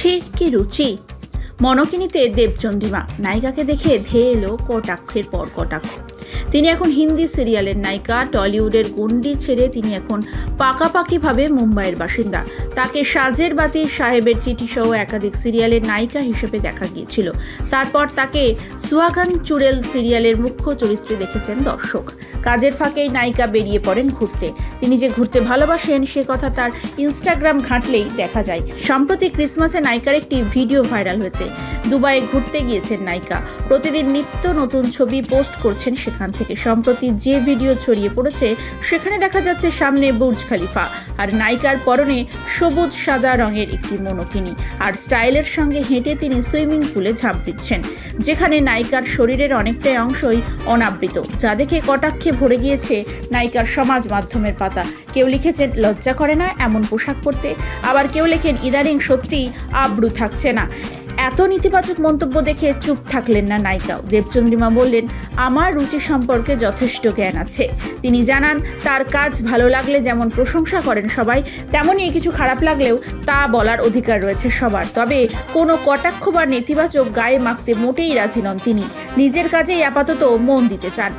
রুচি কি রুচি। মনকিনীতে দেবচন্দ্রিমা নায়িকাকে দেখে ধেয়ে এলো কটাক্ষের পর কটাক্ষ। তিনি এখন হিন্দি সিরিয়ালের নায়িকা। টলিউডের গণ্ডি ছেড়ে তিনি এখন পাকাপাকিভাবে মুম্বাইয়ের বাসিন্দা। তাকে সাজের বাতি, সাহেবের চিঠি সহ একাধিক সিরিয়ালের নায়িকা হিসেবে দেখা গিয়েছিল। তারপর তাকে সুহাগান চুড়েল সিরিয়ালের মুখ্য চরিত্রে দেখেছেন দর্শক। কাজের ফাঁকেই নায়িকা বেরিয়ে পড়েন ঘুরতে। তিনি যে ঘুরতে ভালোবাসেন সে কথা তার ইনস্টাগ্রাম ঘাঁটলেই দেখা যায়। সম্প্রতি ক্রিসমাসে নায়িকার একটি ভিডিও ভাইরাল হয়েছে। দুবাইয়ে ঘুরতে গিয়েছেন নায়িকা। প্রতিদিন নিত্য নতুন ছবি পোস্ট করছেন সেখান থেকে। সম্প্রতি যে ভিডিও ছড়িয়ে পড়েছে সেখানে দেখা যাচ্ছে সামনে বুর্জ খলিফা আর নায়িকার পরনে সবুজ সাদা রঙের একটি মনকিনী, আর স্টাইলের সঙ্গে হেঁটে তিনি সুইমিং পুলে ঝাঁপ দিচ্ছেন, যেখানে নায়িকার শরীরের অনেকটাই অংশই অনাবৃত, যা দেখে কটাক্ষে ভরে গিয়েছে নায়িকার সমাজ মাধ্যমের পাতা। কেউ লিখেছেন লজ্জা করে না এমন পোশাক পরতে, আবার কেউ লেখেন ইদানিং সত্যিই আব্রু থাকছে না। এত নেতিবাচক মন্তব্য দেখে চুপ থাকলেন না নায়িকাও। দেবচন্দ্রিমা বললেন, আমার রুচি সম্পর্কে যথেষ্ট জ্ঞান আছে। তিনি জানান তার কাজ ভালো লাগলে যেমন প্রশংসা করেন সবাই, তেমনই কিছু খারাপ লাগলেও তা বলার অধিকার রয়েছে সবার। তবে কোনো কটাক্ষ বা নেতিবাচক গায়ে মাখতে মোটেই রাজি নন তিনি। নিজের কাজেই আপাতত মন দিতে চান।